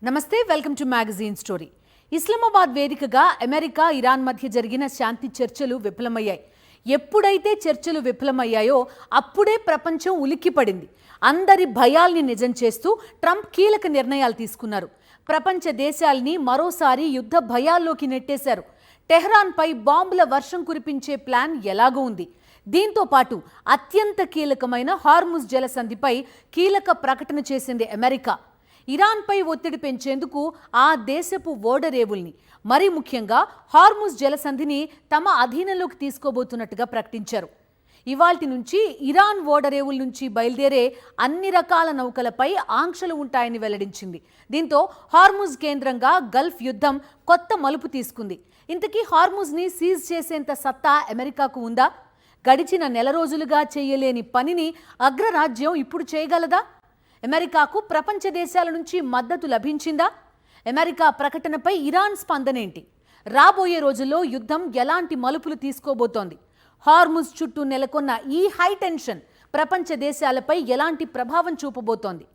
నమస్తే, welcome to magazine story. Islamabad వేదికగా America Iran మధ్య జరిగిన శాంతి చర్చలు విఫలమయ్యాయి. ఎప్పుడైతే చర్చలు విఫలమయ్యాయో అప్పుడే ప్రపంచం ఉలిక్కిపడింది. అందరి భయాల్ని నిజం చేస్తూ ట్రంప్ కీలక నిర్ణయాలు తీసుకున్నారు. ప్రపంచ దేశాల్ని మరోసారి యుద్ధ భయాల్లోకి నెట్టేశారు. టెహ్రాన్పై బాంబుల వర్షం కురిపించే ప్లాన్ ఎలాగో ఉంది. దీంతో పాటు అత్యంత కీలకమైన హార్ముజ్ జలసంధిపై కీలక ప్రకటన చేసింది అమెరికా. ఇరాన్పై ఒత్తిడి పెంచేందుకు ఆ దేశపు ఓడరేవుల్ని, మరీ ముఖ్యంగా హార్ముజ్ జలసంధిని తమ అధీనంలోకి తీసుకోబోతున్నట్టుగా ప్రకటించారు. ఇవాల్టి నుంచి ఇరాన్ ఓడరేవుల నుంచి బయలుదేరే అన్ని రకాల నౌకలపై ఆంక్షలు ఉంటాయని వెల్లడించింది. దీంతో హార్ముజ్ కేంద్రంగా గల్ఫ్ యుద్ధం కొత్త మలుపు తీసుకుంది. ఇంతకీ హార్ముజ్ని సీజ్ చేసేంత సత్తా అమెరికాకు ఉందా? గడిచిన నెల రోజులుగా చేయలేని పనిని అగ్రరాజ్యం ఇప్పుడు చేయగలదా? అమెరికాకు ప్రపంచ దేశాల నుంచి మద్దతు లభించిందా? America ప్రకటనపై Iran స్పందనేంటి? రాబోయే రోజుల్లో యుద్ధం ఎలాంటి మలుపులు తీసుకోబోతోంది? హార్ముజ్ చుట్టూ నెలకొన్న ఈ హై టెన్షన్ ప్రపంచ దేశాలపై ఎలాంటి ప్రభావం చూపబోతోంది?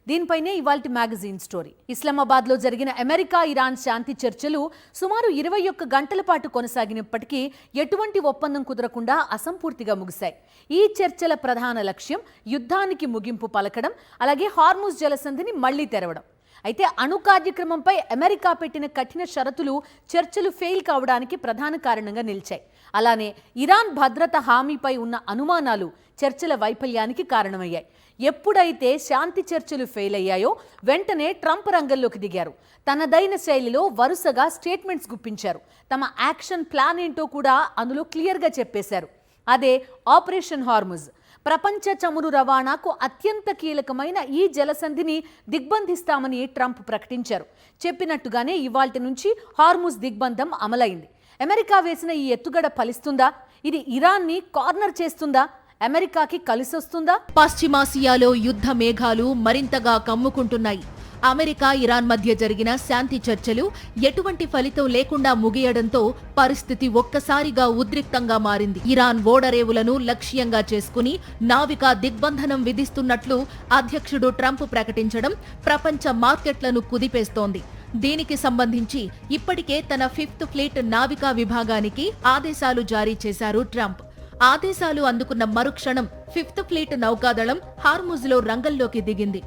దీనిపైనే ఇవాల్టి మ్యాగజైన్ స్టోరీ. ఇస్లామాబాద్లో జరిగిన అమెరికా ఇరాన్ శాంతి చర్చలు సుమారు 21 గంటల పాటు కొనసాగినప్పటికీ ఎటువంటి ఒప్పందం కుదరకుండా అసంపూర్తిగా ముగిశాయి. ఈ చర్చల ప్రధాన లక్ష్యం యుద్ధానికి ముగింపు పలకడం, అలాగే హార్ముజ్ జలసంధిని మళ్లీ తెరవడం. అయితే అణు కార్యక్రమంపై అమెరికా పెట్టిన కఠిన షరతులు చర్చలు ఫెయిల్ కావడానికి ప్రధాన కారణంగా నిలిచాయి. అలానే ఇరాన్ భద్రత హామీపై ఉన్న అనుమానాలు చర్చల వైఫల్యానికి కారణమయ్యాయి. ఎప్పుడైతే శాంతి చర్చలు ఫెయిల్ అయ్యాయో వెంటనే ట్రంప్ రంగంలోకి దిగారు. తనదైన శైలిలో వరుసగా స్టేట్మెంట్స్ గుప్పించారు. తమ యాక్షన్ ప్లాన్ ఏంటో కూడా అందులో క్లియర్గా చెప్పేశారు. అదే ఆపరేషన్ హార్ముజ్. ప్రపంచ చమురు రవాణాకు అత్యంత కీలకమైన ఈ జలసంధిని దిగ్బంధిస్తామని ట్రంప్ ప్రకటించారు. చెప్పినట్టుగానే ఇవాల్టి నుంచి హార్ముజ్ దిగ్బంధం అమలైంది. అమెరికా వేసిన ఈ ఎత్తుగడ ఫలిస్తుందా? ఇది ఇరాన్ని కార్నర్ చేస్తుందా? అమెరికాకి కలిసొస్తుందా? పశ్చిమాసియాలో యుద్ధ మేఘాలు మరింతగా కమ్ముకుంటున్నాయి. అమెరికా ఇరాన్ మధ్య జరిగిన శాంతి చర్చలు ఎటువంటి ఫలితం లేకుండా ముగియడంతో పరిస్థితి ఒక్కసారిగా ఉద్రిక్తంగా మారింది. ఇరాన్ ఓడరేవులను లక్ష్యంగా చేసుకుని నావికా దిగ్బంధనం విధిస్తున్నట్లు అధ్యక్షుడు ట్రంప్ ప్రకటించడం ప్రపంచ మార్కెట్లను కుదిపేస్తోంది. దీనికి సంబంధించి ఇప్పటికే తన 5th ఫ్లీట్ నావికా విభాగానికి ఆదేశాలు జారీ చేశారు ట్రంప్. ఆదేశాలు అందుకున్న మరుక్షణం 5th ఫ్లీట్ నౌకాదళం హార్ముజ్లో రంగంలోకి దిగింది.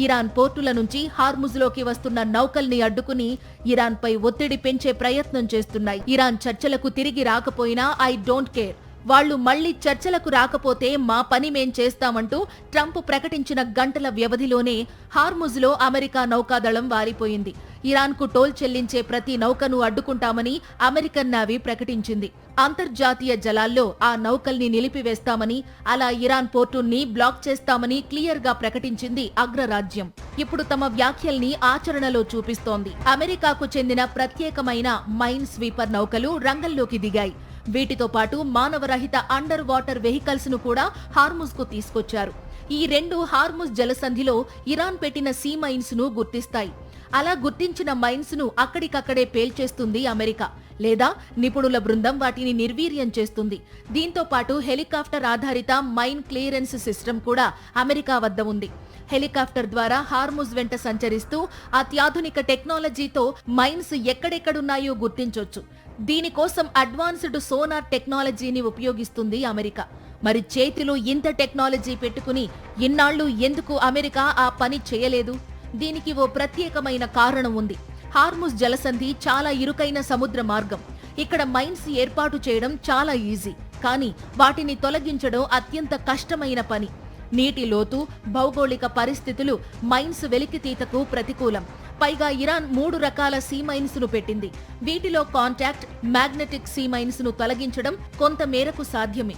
ఇరాన్ పోర్టుల నుంచి హార్ముజ్లోకి వస్తున్న నౌకల్ని అడ్డుకుని ఇరాన్పై ఒత్తిడి పెంచే ప్రయత్నం చేస్తున్నాయి. ఇరాన్ చర్చలకు తిరిగి రాకపోయినా ఐ డోంట్ కేర్, వాళ్లు మళ్లీ చర్చలకు రాకపోతే మా పని మేం చేస్తామంటూ ట్రంప్ ప్రకటించిన గంటల వ్యవధిలోనే హార్ముజ్లో అమెరికా నౌకాదళం వారిపోయింది. ఇరాన్కు టోల్ చెల్లించే ప్రతి నౌకను అడ్డుకుంటామని అమెరికన్ నేవీ ప్రకటించింది. అంతర్జాతీయ జలాల్లో ఆ నౌకల్ని నిలిపివేస్తామని, అలా ఇరాన్ పోర్టుల్ని బ్లాక్ చేస్తామని క్లియర్గా ప్రకటించింది అగ్రరాజ్యం. ఇప్పుడు తమ వ్యాఖ్యల్ని ఆచరణలో చూపిస్తోంది. అమెరికాకు చెందిన ప్రత్యేకమైన మైన్ స్వీపర్ నౌకలు రంగంలోకి దిగాయి. వీటితో పాటు మానవరహిత అండర్ వాటర్ వెహికల్స్ ను కూడా హార్ముజ్ కు తీసుకొచ్చారు. ఈ రెండు హార్ముజ్ జలసంధిలో ఇరాన్ పెట్టిన సీ మైన్స్ ను గుర్తిస్తాయి. అలా గుర్తించిన మైన్స్ ను అక్కడికక్కడే పేల్చేస్తుంది అమెరికా, లేదా నిపుణుల బృందం వాటిని నిర్వీర్యం చేస్తుంది. దీంతో పాటు హెలికాప్టర్ ఆధారిత మైన్ క్లియరెన్స్ సిస్టమ్ కూడా అమెరికా వద్ద ఉంది. హెలికాప్టర్ ద్వారా హార్ముజ్ వెంట సంచరిస్తూ అత్యాధునిక టెక్నాలజీతో మైన్స్ ఎక్కడెక్కడున్నాయో గుర్తించొచ్చు. దీనికోసం అడ్వాన్స్డ్ సోనార్ టెక్నాలజీని ఉపయోగిస్తుంది అమెరికా. మరి చేతిలో ఇంత టెక్నాలజీ పెట్టుకుని ఇన్నాళ్లు ఎందుకు అమెరికా ఆ పని చేయలేదు? దీనికి ఓ ప్రత్యేకమైన కారణం ఉంది. హార్ముజ్ జలసంధి చాలా ఇరుకైన సముద్ర మార్గం. ఇక్కడ మైన్స్ ఏర్పాటు చేయడం చాలా ఈజీ, కానీ వాటిని తొలగించడం అత్యంత కష్టమైన పని. నీటి లోతు, భౌగోళిక పరిస్థితులు మైన్స్ వెలికితీతకు ప్రతికూలం. పైగా ఇరాన్ 3 రకాల సీ మైన్స్ ను పెట్టింది. వీటిలో కాంటాక్ట్, మ్యాగ్నెటిక్ సీ మైన్స్ ను తొలగించడం కొంత మేరకు సాధ్యమే.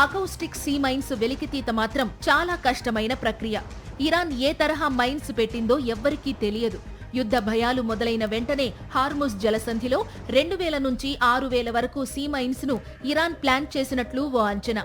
అకౌస్టిక్ సీ మైన్స్ వెలికితీత మాత్రం చాలా కష్టమైన ప్రక్రియ. ఇరాన్ ఏ తరహా మైన్స్ పెట్టిందో ఎవ్వరికీ తెలియదు. యుద్ధ భయాలు మొదలైన వెంటనే హార్ముజ్ జలసంధిలో 2000 నుంచి 6000 వరకు సీ మైన్స్ ను ఇరాన్ ప్లాన్ చేసినట్లు ఓ అంచనా.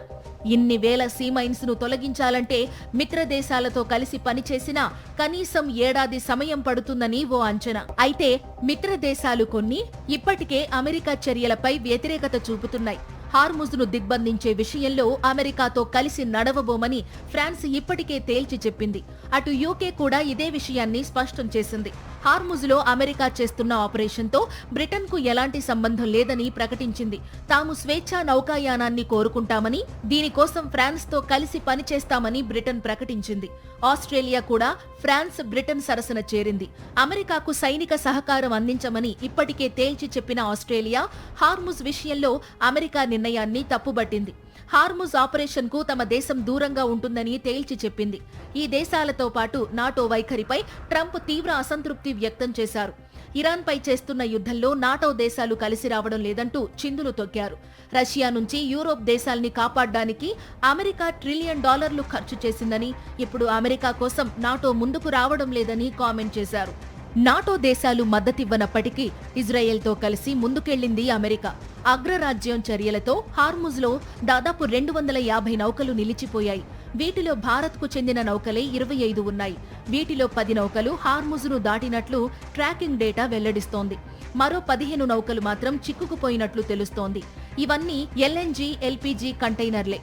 ఇన్ని వేల సీ మైన్స్ ను తొలగించాలంటే మిత్ర దేశాలతో కలిసి పనిచేసినా కనీసం ఏడాది సమయం పడుతుందని ఓ అంచనా. అయితే మిత్ర దేశాలు కొన్ని ఇప్పటికే అమెరికా చర్యలపై వ్యతిరేకత చూపుతున్నాయి. హార్ముజ్ను దిగ్బంధించే విషయంలో అమెరికాతో కలిసి నడవబోమని ఫ్రాన్స్ ఇప్పటికే తేల్చి చెప్పింది. అటు యూకే కూడా ఇదే విషయాన్ని స్పష్టం చేసింది. హార్ముజ్లో అమెరికా చేస్తున్న ఆపరేషన్తో బ్రిటన్కు ఎలాంటి సంబంధం లేదని ప్రకటించింది. తాము స్వేచ్ఛా నౌకాయానాన్ని కోరుకుంటామని, దీనికోసం ఫ్రాన్స్తో కలిసి పనిచేస్తామని బ్రిటన్ ప్రకటించింది. ఆస్ట్రేలియా కూడా ఫ్రాన్స్, బ్రిటన్ సరసన చేరింది. అమెరికాకు సైనిక సహకారం అందించమని ఇప్పటికే తేల్చి చెప్పిన ఆస్ట్రేలియా హార్ముజ్ విషయంలో అమెరికా నిర్ణయాన్ని తప్పుబట్టింది. హార్ముజ్ ఆపరేషన్ కు తమ దేశం దూరంగా ఉంటుందని తేల్చి చెప్పింది. ఈ దేశాలతో పాటు నాటో వైఖరిపై ట్రంప్ తీవ్ర అసంతృప్తి వ్యక్తం చేశారు. ఇరాన్పై చేస్తున్న యుద్ధంలో నాటో దేశాలు కలిసి రావడం లేదంటూ చిందులు తొక్కారు. రష్యా నుంచి యూరోప్ దేశాల్ని కాపాడడానికి అమెరికా $1 ట్రిలియన్ ఖర్చు చేసిందని, ఇప్పుడు అమెరికా కోసం నాటో ముందుకు రావడం లేదని కామెంట్ చేశారు. నాటో దేశాలు మద్దతివ్వనప్పటికీ ఇజ్రాయెల్తో కలిసి ముందుకెళ్లింది అమెరికా. అగ్రరాజ్యం చర్యలతో హార్ముజ్లో దాదాపు 250 నౌకలు నిలిచిపోయాయి. వీటిలో భారత్కు చెందిన నౌకలే 25 ఉన్నాయి. వీటిలో 10 నౌకలు హార్ముజ్ను దాటినట్లు ట్రాకింగ్ డేటా వెల్లడిస్తోంది. మరో 15 నౌకలు మాత్రం చిక్కుకుపోయినట్లు తెలుస్తోంది. ఇవన్నీ LNG, LPG కంటైనర్లే.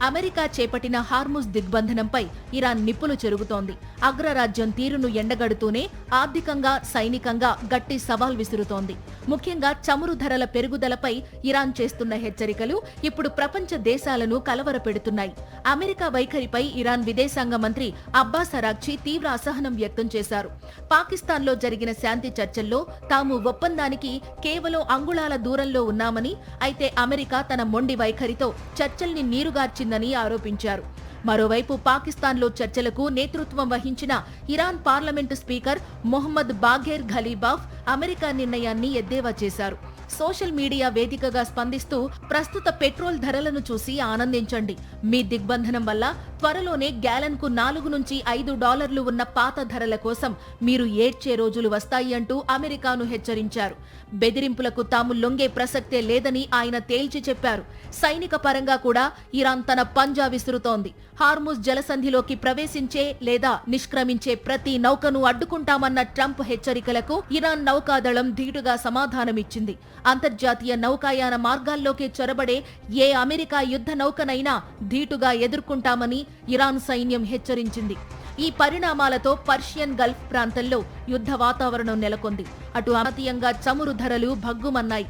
అమెరికా చేపట్టిన హార్ముజ్ దిగ్బంధనంపై ఇరాన్ నిప్పులు చెరుగుతోంది. అగ్రరాజ్యం తీరును ఎండగడుతూనే ఆర్థికంగా, సైనికంగా గట్టి సవాల్ విసురుతోంది. ముఖ్యంగా చమురు ధరల పెరుగుదలపై ఇరాన్ చేస్తున్న హెచ్చరికలు ఇప్పుడు ప్రపంచ దేశాలను కలవరపెడుతున్నాయి. అమెరికా వైఖరిపై ఇరాన్ విదేశాంగ మంత్రి అబ్బాస్ అరాగ్చి తీవ్ర అసహనం వ్యక్తం చేశారు. పాకిస్తాన్లో జరిగిన శాంతి చర్చల్లో తాము ఒప్పందానికి కేవలం అంగుళాల దూరంలో ఉన్నామని, అయితే అమెరికా తన మొండి వైఖరితో చర్చల్ని నీరుగార్చిందని ఆరోపించారు. మరోవైపు పాకిస్తాన్లో చర్చలకు నేతృత్వం వహించిన Iran parliament speaker Mohammad Bagher Ghalibaf America నిర్ణయాన్ని ఎద్దేవా చేశారు. సోషల్ మీడియా వేదికగా స్పందిస్తూ, ప్రస్తుత పెట్రోల్ ధరలను చూసి ఆనందించండి. మీ దిగ్బంధనం వల్ల త్వరలోనే గ్యాలన్కు $4 నుంచి $5 ఉన్న పాత ధరల కోసం మీరు ఏడ్చే రోజులు వస్తాయి అంటూ అమెరికాను హెచ్చరించారు. బెదిరింపులకు తాము లొంగే ప్రసక్తే లేదని ఆయన తేల్చి చెప్పారు. సైనిక పరంగా కూడా ఇరాన్ తన పంజా విసురుతోంది. హార్ముజ్ జలసంధిలోకి ప్రవేశించే లేదా నిష్క్రమించే ప్రతి నౌకను అడ్డుకుంటామన్న ట్రంప్ హెచ్చరికలకు ఇరాన్ నౌకాదళం ధీటుగా సమాధానమిచ్చింది. అంతర్జాతీయ నౌకాయాన మార్గాల్లోకి చొరబడే ఏ అమెరికా యుద్ధ నౌకనైనా ధీటుగా ఎదుర్కొంటామని ఇరాన్ సైన్యం హెచ్చరించింది. ఈ పరిణామాలతో పర్షియన్ గల్ఫ్ ప్రాంతంలో యుద్ధ వాతావరణం నెలకొంది. అటు అమతీయంగా చమురు ధరలు భగ్గుమన్నాయి.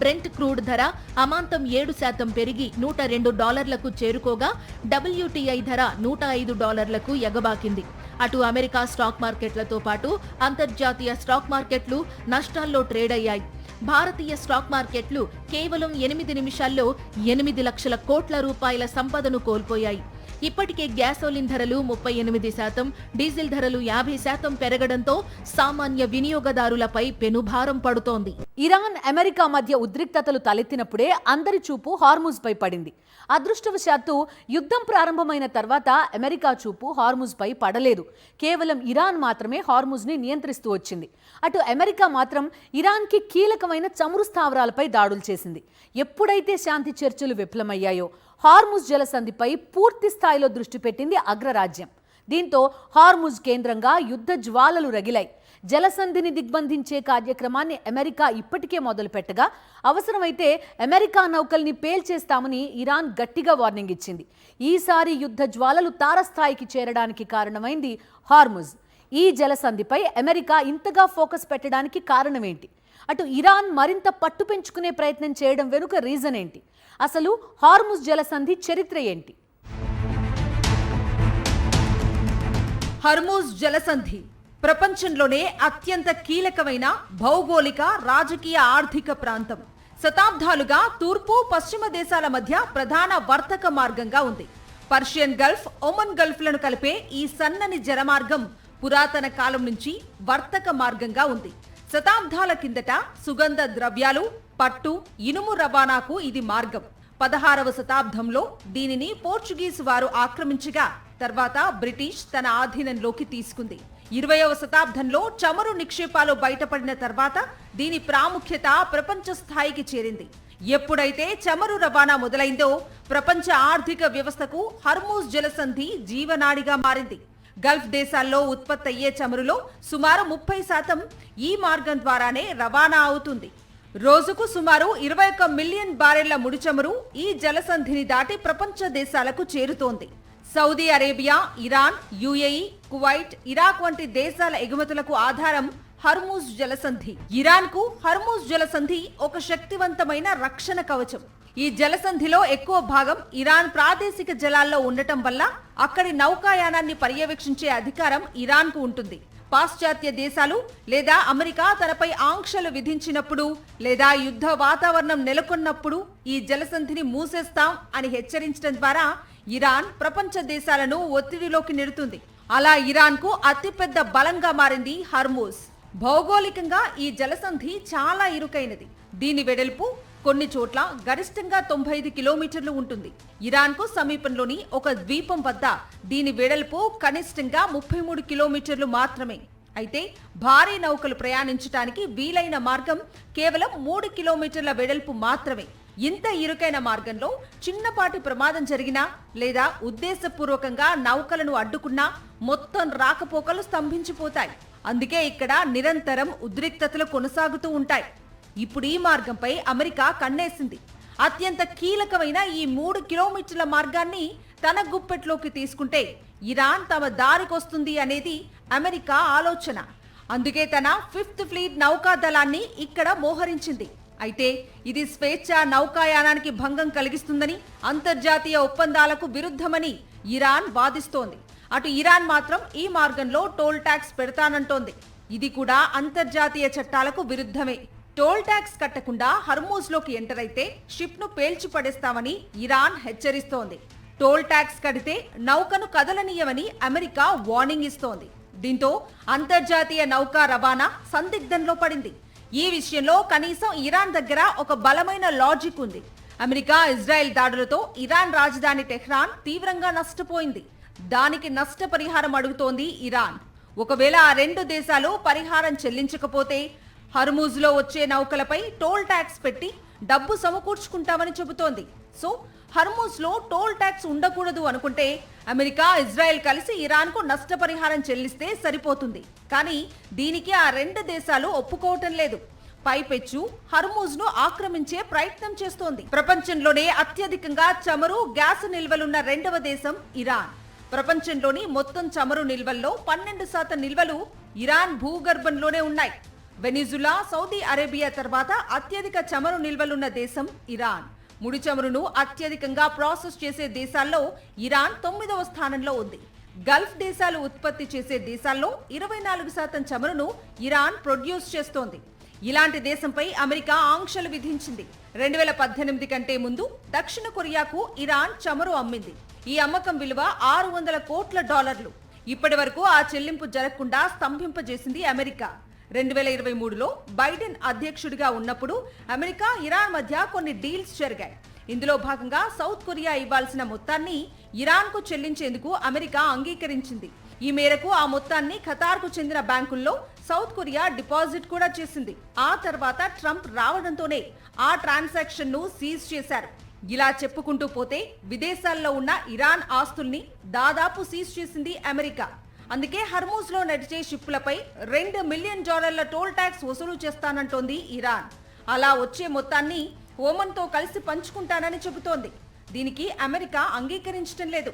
బ్రెంట్ క్రూడ్ ధర అమాంతం 7% పెరిగి $102కు చేరుకోగా WTI ధర $105కు ఎగబాకింది. అటు అమెరికా స్టాక్ మార్కెట్లతో పాటు అంతర్జాతీయ స్టాక్ మార్కెట్లు నష్టాల్లో ట్రేడ్ అయ్యాయి. భారతీయ స్టాక్ మార్కెట్లు కేవలం 8 నిమిషాల్లో 8 లక్షల కోట్ల రూపాయల సంపదను కోల్పోయాయి. ఇప్పటికే గ్యాసోలిన్ ధరలు 38%, డీజిల్ ధరలు 50% పెరగడంతో సామాన్య వినియోగదారులపై పెనుభారం పడుతోంది. ఇరాన్, అమెరికా మధ్య ఉద్రిక్తతలు తలెత్తినప్పుడే అందరి చూపు హార్ముజ్ పై పడింది. అదృష్టవశాత్తు యుద్ధం ప్రారంభమైన తర్వాత అమెరికా చూపు హార్ముజ్ పై పడలేదు. కేవలం ఇరాన్ మాత్రమే హార్ముజ్ ని నియంత్రిస్తూ వచ్చింది. అటు అమెరికా మాత్రం ఇరాన్కి కీలకమైన చమురు స్థావరాలపై దాడులు చేసింది. ఎప్పుడైతే శాంతి చర్చలు విఫలమయ్యాయో హార్ముజ్ జలసంధిపై పూర్తి స్థాయిలో దృష్టి పెట్టింది అగ్రరాజ్యం. దీంతో హార్ముజ్ కేంద్రంగా యుద్ధ జ్వాలలు రగిలాయి. జలసంధిని దిగ్బంధించే కార్యక్రమాన్ని అమెరికా ఇప్పటికే మొదలుపెట్టగా అవసరమైతే అమెరికా నౌకల్ని పేల్చేస్తామని ఇరాన్ గట్టిగా వార్నింగ్ ఇచ్చింది. ఈసారి యుద్ధ జ్వాలలు తారస్థాయికి చేరడానికి కారణమైంది హార్ముజ్. ఈ జలసంధిపై అమెరికా ఇంతగా ఫోకస్ పెట్టడానికి కారణమేంటి? అటు ఇరాన్ మరింత పట్టు పెంచుకునే ప్రయత్నం చేయడం వెనుక రీజన్ ఏంటి? అసలు హార్ముజ్ జలసంధి చరిత్ర ఏంటి? హార్ముజ్ జలసంధి ప్రపంచంలోనే అత్యంత కీలకమైన భౌగోళిక, రాజకీయ, ఆర్థిక ప్రాంతం. శతాబ్దాలుగా తూర్పు, పశ్చిమ దేశాల మధ్య ప్రధాన వర్తక మార్గంగా ఉంది. పర్షియన్ గల్ఫ్, ఒమన్ గల్ఫ్లను కలిపే ఈ సన్నని జలమార్గం పురాతన కాలం నుంచి వర్తక మార్గంగా ఉంది. శతాబ్దాల కిందట సుగంధ ద్రవ్యాలు, పట్టు, ఇనుము రవాణాకు ఇది మార్గం. 16వ శతాబ్దంలో దీనిని పోర్చుగీస్ వారు ఆక్రమించగా తర్వాత బ్రిటిష్ తన ఆధీనంలోకి తీసుకుంది. 20వ శతాబ్దంలో చమురు నిక్షేపాలు బయటపడిన తర్వాత దీని ప్రాముఖ్యత ప్రపంచ స్థాయికి చేరింది. ఎప్పుడైతే చమురు రవాణా మొదలైందో ప్రపంచ ఆర్థిక వ్యవస్థకు హార్ముజ్ జలసంధి జీవనాడిగా మారింది. గల్ఫ్ దేశాల్లో ఉత్పత్తి అయ్యే చమురులో సుమారు 30% ఈ మార్గం ద్వారానే రవాణా అవుతుంది. రోజుకు సుమారు 21 మిలియన్ బారెళ్ల ముడి చమురు ఈ జలసంధిని దాటి ప్రపంచ దేశాలకు చేరుతోంది. Saudi Arabia, Iran, UAE, Kuwait, Iraq వంటి దేశాల ఎగుమతులకు ఆధారం హర్మూజ్ జలసంధి. ఇరాన్కు హర్మూజ్ జలసంధి ఒక శక్తివంతమైన రక్షణ కవచం. ఈ జలసంధిలో ఎక్కువ భాగం ఇరాన్ ప్రాదేశిక జలాల్లో ఉండటం వల్ల అక్కడి నౌకాయానాన్ని పర్యవేక్షించే అధికారం ఇరాన్కు ఉంటుంది. పాశ్చాత్య దేశాలు లేదా అమెరికా తనపై ఆంక్షలు విధించినప్పుడు లేదా యుద్ధ వాతావరణం నెలకొన్నప్పుడు ఈ జలసంధిని మూసేస్తాం అని హెచ్చరించడం ద్వారా ఇరాన్ ప్రపంచ దేశాలను ఒత్తిడిలోకి నెడుతుంది. అలా ఇరాన్కు అతిపెద్ద బలంగా మారింది హర్మూజ్. భౌగోళికంగా ఈ జలసంధి చాలా ఇరుకైనది. దీని వెడల్పు కొన్ని చోట్ల గరిష్టంగా 95 కిలోమీటర్లు ఉంటుంది. ఇరాన్కు సమీపంలోని ఒక ద్వీపం వద్ద దీని వెడల్పు కనిష్టంగా 33 కిలోమీటర్లు మాత్రమే. అయితే భారీ నౌకలు ప్రయాణించడానికి వీలైన మార్గం కేవలం 3 కిలోమీటర్ల వెడల్పు మాత్రమే. ఇంత ఇరుకైన మార్గంలో చిన్నపాటి ప్రమాదం జరిగినా లేదా ఉద్దేశపూర్వకంగా నౌకలను అడ్డుకున్నా మొత్తం రాకపోకలు స్తంభించిపోతాయి. అందుకే ఇక్కడ నిరంతరం ఉద్రిక్తతలు కొనసాగుతూ ఉంటాయి. ఇప్పుడు ఈ మార్గంపై అమెరికా కన్నేసింది. అత్యంత కీలకమైన ఈ 3 కిలోమీటర్ల మార్గాన్ని తన గుప్పెట్లోకి తీసుకుంటే ఇరాన్ తమ దారికొస్తుంది అనేది అమెరికా ఆలోచన. అందుకే తన 5th ఫ్లీట్ నౌకాదళాన్ని ఇక్కడ మోహరించింది. అయితే ఇది స్వేచ్ఛ నౌకాయానానికి భంగం కలిగిస్తుందని, అంతర్జాతీయ ఒప్పందాలకు విరుద్ధమని ఇరాన్ వాదిస్తోంది. అటు ఇరాన్ మాత్రం ఈ మార్గంలో టోల్ ట్యాక్స్ పెడతానంటోంది. ఇది కూడా అంతర్జాతీయ చట్టాలకు విరుద్ధమే. టోల్ ట్యాక్స్ కట్టకుండా హర్మూజ్ లోకి ఎంటర్ అయితే షిప్ ను పేల్చి పడేస్తామని ఇరాన్ హెచ్చరిస్తోంది. టోల్ ట్యాక్స్ కడితే నౌకను కదలనీయమని అమెరికా వార్నింగ్ ఇస్తోంది. దీంతో అంతర్జాతీయ నౌకా రవాణా సందిగ్ధంలో పడింది. ఈ విషయంలో కనీసం ఇరాన్ దగ్గర ఒక బలమైన లాజిక్ ఉంది. అమెరికా ఇజ్రాయెల్ దాడులతో ఇరాన్ రాజధాని టెహ్రాన్ తీవ్రంగా నష్టపోయింది. దానికి నష్టపరిహారం అడుగుతోంది ఇరాన్. ఒకవేళ ఆ 2 దేశాలు పరిహారం చెల్లించకపోతే హర్మూజ్ లో వచ్చే నౌకలపై టోల్ ట్యాక్స్ పెట్టి డబ్బు సమకూర్చుకుంటామని చెబుతోంది. సో హర్మూజ్ లో టోల్ ట్యాక్స్ ఉండకూడదు అనుకుంటే అమెరికా, ఇజ్రాయెల్ కలిసి ఇరాన్ కు నష్టపరిహారం చెల్లిస్తే సరిపోతుంది. కానీ దీనికి ఆ 2 దేశాలు ఒప్పుకోవటం లేదు. పైపెచ్చు హర్మూజ్ ను ఆక్రమించే ప్రయత్నం చేస్తోంది. ప్రపంచంలోనే అత్యధికంగా చమురు, గ్యాస్ నిల్వలున్న 2వ దేశం ఇరాన్. ప్రపంచంలోని మొత్తం చమురు నిల్వల్లో 12% నిల్వలు ఇరాన్ భూగర్భంలోనే ఉన్నాయి. వెనిజులా, సౌదీ అరేబియా తర్వాత అత్యధిక చమురు నిల్వలున్న దేశం ఇరాన్. ముడి చమురును అత్యధికంగా ప్రాసెస్ చేసే దేశాల్లో ఇరాన్ 9వ స్థానంలో ఉంది. గల్ఫ్ దేశాలు ఉత్పత్తి చేసే దేశాల్లో 24% చమురును ఇరాన్ ప్రొడ్యూస్ చేస్తోంది. ఇలాంటి దేశంపై అమెరికా ఆంక్షలు విధించింది. 2018 కంటే ముందు దక్షిణ కొరియాకు ఇరాన్ చమురు అమ్మింది. ఈ అమ్మకం విలువ $600 కోట్ల. ఇప్పటి వరకు ఆ చెల్లింపు జరగకుండా స్తంభింపజేసింది అమెరికా. 2023లో బైడెన్ అధ్యక్షుడిగా ఉన్నప్పుడు అమెరికా, ఇరాన్ మధ్య కొన్ని డీల్స్ జరిగాయి. ఇందులో భాగంగా సౌత్ కొరియా ఇవ్వాల్సిన మొత్తాన్ని ఇరాన్కు చెల్లించేందుకు అమెరికా అంగీకరించింది. ఈ మేరకు ఆ మొత్తాన్ని ఖతార్కు చెందిన బ్యాంకుల్లో సౌత్ కొరియా డిపాజిట్ కూడా చేసింది. ఆ తర్వాత ట్రంప్ రావడంతోనే ఆ ట్రాన్సాక్షన్ ను సీజ్ చేశారు. ఇలా చెప్పుకుంటూ పోతే విదేశాల్లో ఉన్న ఇరాన్ ఆస్తుల్ని దాదాపు సీజ్ చేసింది అమెరికా. అందుకే హర్మూజ్ లో నడిచే షిప్పులపై $2 మిలియన్ టోల్ ట్యాక్స్ వసూలు చేస్తానంటోంది ఇరాన్. అలా వచ్చే మొత్తాన్ని ఓమన్ తో కలిసి పంచుకుంటానని చెబుతోంది. దీనికి అమెరికా అంగీకరించడం లేదు.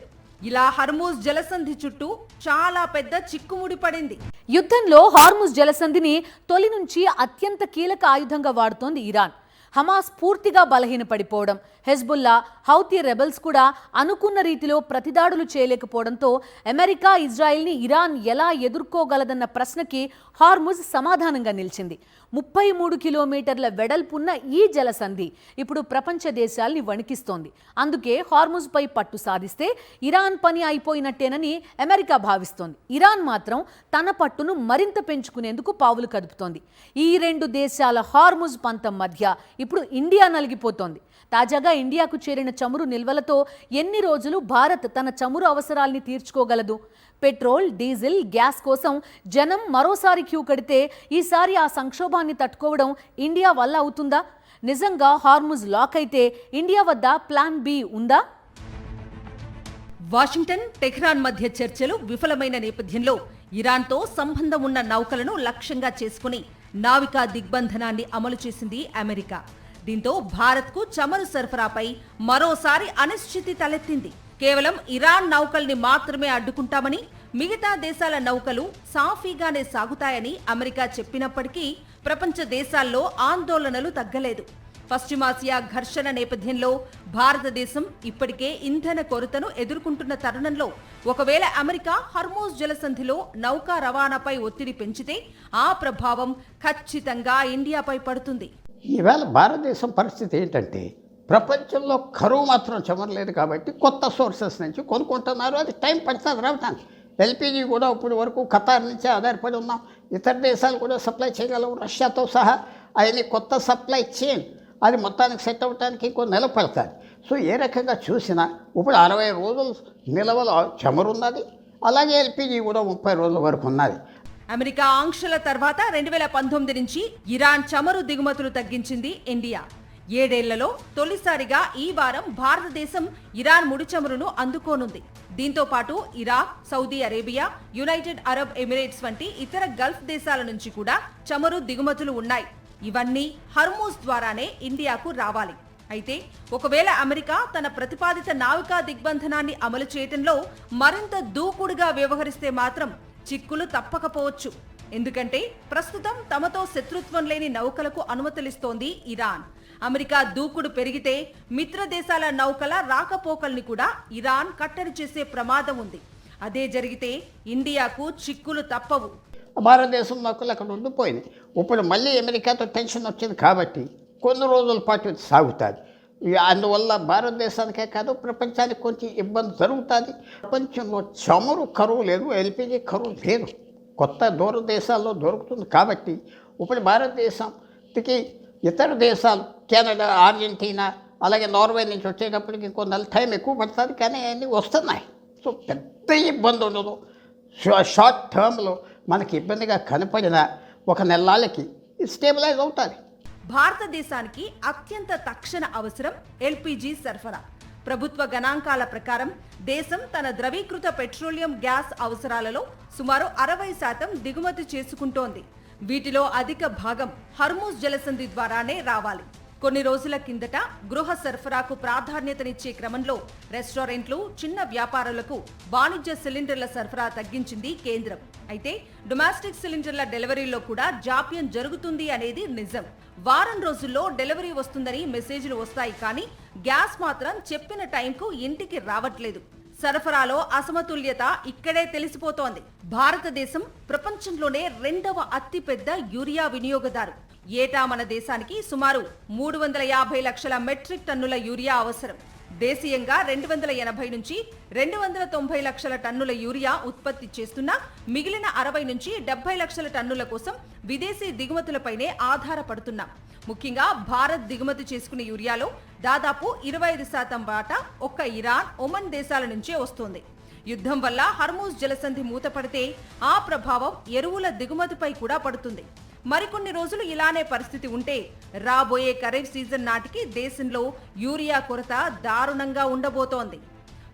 ఇలా హర్మూజ్ జలసంధి చుట్టూ చాలా పెద్ద చిక్కుముడి పడింది. యుద్ధంలో హార్ముజ్ జలసంధిని తొలి నుంచి అత్యంత కీలక ఆయుధంగా వాడుతోంది ఇరాన్. హమాస్ పూర్తిగా బలహీనపడిపోవడం, హెజ్బుల్లా, హౌతీ రెబెల్స్ కూడా అనుకున్న రీతిలో ప్రతిదాడులు చేయలేకపోవడంతో అమెరికా, ఇజ్రాయెల్ని ఇరాన్ ఎలా ఎదుర్కోగలదన్న ప్రశ్నకి హార్ముజ్ సమాధానంగా నిలిచింది. 33 కిలోమీటర్ల వెడల్పున్న ఈ జలసంధి ఇప్పుడు ప్రపంచ దేశాల్ని వణికిస్తోంది. అందుకే హార్ముజ్ పై పట్టు సాధిస్తే ఇరాన్ పని అయిపోయినట్టేనని అమెరికా భావిస్తోంది. ఇరాన్ మాత్రం తన పట్టును మరింత పెంచుకునేందుకు పావులు కదుపుతోంది. ఈ 2 దేశాల హార్ముజ్ పంతం మధ్య ఇప్పుడు ఇండియా నలిగిపోతోంది. తాజాగా ఇండియాకు చేరిన చమురు నిల్వలతో ఎన్ని రోజులు భారత్ తన చమురు అవసరాల్ని తీర్చుకోగలదు? పెట్రోల్, డీజిల్, గ్యాస్ కోసం జనం మరోసారి క్యూ కడితే ఈసారి ఆ సంక్షోభాన్ని తట్టుకోవడం ఇండియా వల్ల అవుతుందా? నిజంగా హార్ముజ్ లాక్ అయితే ఇండియా వద్ద ప్లాన్ బి ఉందా? వాషింగ్టన్, టెహ్రాన్ మధ్య చర్చలు విఫలమైన నేపథ్యంలో ఇరాన్తో సంబంధం ఉన్న నౌకలను లక్ష్యంగా చేసుకుని నావికా దిగ్బంధనాన్ని అమలు చేసింది అమెరికా. దీంతో భారత్కు చమురు సరఫరాపై మరోసారి అనిశ్చితి తలెత్తింది. కేవలం ఇరాన్ నౌకల్ని మాత్రమే అడ్డుకుంటామని, మిగతా దేశాల నౌకలు సాఫీగానే సాగుతాయని అమెరికా చెప్పినప్పటికీ ప్రపంచ దేశాల్లో ఆందోళనలు తగ్గలేదు. పశ్చిమాసియా ఘర్షణ నేపథ్యంలో భారతదేశం ఇప్పటికే ఇంధన కొరతను ఎదుర్కొంటున్న తరుణంలో ఒకవేళ అమెరికా హర్మూజ్ జలసంధిలో నౌకా రవాణాపై ఒత్తిడి పెంచితే ఆ ప్రభావం ఖచ్చితంగా ఇండియాపై పడుతుంది. ఈవేళ భారతదేశం పరిస్థితి ఏంటంటే ప్రపంచంలో కరువు మాత్రం చెమరలేదు కాబట్టి కొత్త సోర్సెస్ నుంచి కొనుక్కుంటున్నారు. అది టైం పడుతుంది రావటానికి. ఎల్పిజి కూడా ఇప్పుడు వరకు ఖతార్ నుంచే ఆధారపడి ఉన్నాం. ఇతర దేశాలు కూడా సప్లై చేయగలవు, రష్యాతో సహా. అవన్నీ కొత్త సప్లై చైన్ అది మొత్తానికి సెట్ అవ్వడానికి ఇంకో నెల పడుతుంది. సో ఏ రకంగా చూసినా ఇప్పుడు 60 రోజులు నిలవల చమురున్నది, అలాగే ఎల్పిజి కూడా 30 రోజుల వరకు ఉన్నది. అమెరికా ఆంక్షల తర్వాత 2019 నుంచి ఇరాన్ చమురు దిగుమతులు తగ్గించింది ఇండియా. 7 ఏళ్లలో తొలిసారిగా ఈ వారం భారతదేశం ఇరాన్ ముడి చమురును అందుకోనుంది. దీంతో పాటు Iraq, Saudi Arabia, United Arab Emirates వంటి ఇతర గల్ఫ్ దేశాల నుంచి కూడా చమురు దిగుమతులు ఉన్నాయి. ఇవన్నీ హర్మూజ్ ద్వారానే ఇండియాకు రావాలి. అయితే ఒకవేళ అమెరికా తన ప్రతిపాదిత నావికా దిగ్బంధనాన్ని అమలు చేయడంలో మరింత దూకుడుగా వ్యవహరిస్తే మాత్రం చిక్కులు తప్పకపోవచ్చు. ఎందుకంటే ప్రస్తుతం తమతో శత్రుత్వం లేని నౌకలకు అనుమతులిస్తోంది ఇరాన్. అమెరికా దూకుడు పెరిగితే మిత్ర దేశాల నౌకల రాకపోకల్ని కూడా ఇరాన్ కట్టడి చేసే ప్రమాదం ఉంది. అదే జరిగితే ఇండియాకు చిక్కులు తప్పవు. భారతదేశం నౌకలు అక్కడ ఉండిపోయింది. ఇప్పుడు మళ్ళీ అమెరికాతో టెన్షన్ వచ్చింది కాబట్టి కొన్ని రోజుల పాటు ఇది సాగుతుంది. అందువల్ల భారతదేశానికే కాదు ప్రపంచానికి కొంచెం ఇబ్బంది జరుగుతుంది. ప్రపంచంలో చమురు కరువు లేదు, ఎల్పిజి కరువు లేదు. కొత్త దూర దేశాల్లో దొరుకుతుంది కాబట్టి ఇప్పుడు భారతదేశంకి ఇతర దేశాలు కెనడా, అర్జెంటీనా, అలాగే నార్వే నుంచి వచ్చేటప్పటికి ఇంకో నెల టైం ఎక్కువ పడుతుంది, కానీ అన్నీ వస్తున్నాయి. సో పెద్ద ఇబ్బంది ఉండదు. షార్ట్ టర్మ్లో మనకి ఇబ్బందిగా కనపడిన ఒక నెలలకి స్టేబిలైజ్ అవుతుంది. భారతదేశానికి అత్యంత తక్షణ అవసరం ఎల్పిజి సరఫరా. ప్రభుత్వ గణాంకాల ప్రకారం దేశం తన ద్రవీకృత పెట్రోలియం గ్యాస్ అవసరాలలో సుమారు 60% దిగుమతి చేసుకుంటోంది. వీటిలో అధిక భాగం హర్మూజ్ జలసంధి ద్వారానే రావాలి. కొన్ని రోజుల కిందట గృహ సరఫరాకు ప్రాధాన్యతనిచ్చే క్రమంలో రెస్టారెంట్లు, చిన్న వ్యాపారులకు వాణిజ్య సిలిండర్ల సరఫరా తగ్గించింది కేంద్రం. అయితే డొమెస్టిక్ సిలిండర్ల డెలివరీలో కూడా జాప్యం జరుగుతుంది అనేది నిజం. వారం రోజుల్లో డెలివరీ వస్తుందని మెసేజ్లు వస్తాయి, కానీ గ్యాస్ మాత్రం చెప్పిన టైంకు ఇంటికి రావట్లేదు. సరఫరాలో అసమతుల్యత ఇక్కడే తెలిసిపోతోంది. భారతదేశం ప్రపంచంలోనే 2వ అతిపెద్ద యూరియా వినియోగదారు. ఏటా మన దేశానికి సుమారు 350 లక్షల మెట్రిక్ టన్నుల యూరియా అవసరం. దేశీయంగా 280 నుంచి 290 లక్షల టన్నుల యూరియా ఉత్పత్తి చేస్తున్నా మిగిలిన 60 నుంచి 70 లక్షల టన్నుల కోసం విదేశీ దిగుమతులపైనే ఆధారపడుతున్నాం. ముఖ్యంగా భారత్ దిగుమతి చేసుకునే యూరియాలో దాదాపు 25% వాటా ఒక్క ఇరాన్, ఒమన్ దేశాల నుంచే వస్తోంది. యుద్ధం వల్ల హర్మూజ్ జలసంధి మూతపడితే ఆ ప్రభావం ఎరువుల దిగుమతిపై కూడా పడుతుంది. మరికొన్ని రోజులు ఇలానే పరిస్థితి ఉంటే రాబోయే ఖరీఫ్ సీజన్ నాటికి దేశంలో యూరియా కొరత దారుణంగా ఉండబోతోంది.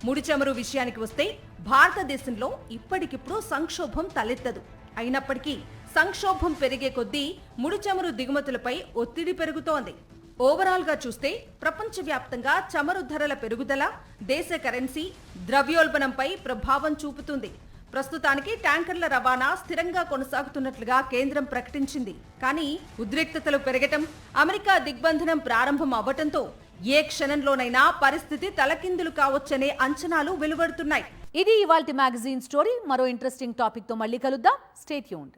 ముడి చమురు విషయానికి వస్తే భారతదేశంలో ఇప్పటికిప్పుడు సంక్షోభం తలెత్తదు. అయినప్పటికీ సంక్షోభం పెరిగే కొద్దీ ముడి చమురు దిగుమతులపై ఒత్తిడి పెరుగుతోంది. ఓవరాల్ గా చూస్తే ప్రపంచవ్యాప్తంగా చమురు ధరల పెరుగుదల దేశ కరెన్సీ, ద్రవ్యోల్బణంపై ప్రభావం చూపుతుంది. ప్రస్తుతానికి ట్యాంకర్ల రవాణా స్థిరంగా కొనసాగుతున్నట్లుగా కేంద్రం ప్రకటించింది. కానీ ఉద్రిక్తతలు పెరగటం, అమెరికా దిగ్బంధనం ప్రారంభం అవ్వటంతో ఏ క్షణంలోనైనా పరిస్థితి తలకిందులు కావచ్చనే అంచనాలు వెలువడుతున్నాయి. ఇది ఇవాల్టి మ్యాగజైన్ స్టోరీ. మరో ఇంట్రెస్టింగ్ టాపిక్ తో మళ్ళీ కలుద్దాం. Stay tuned.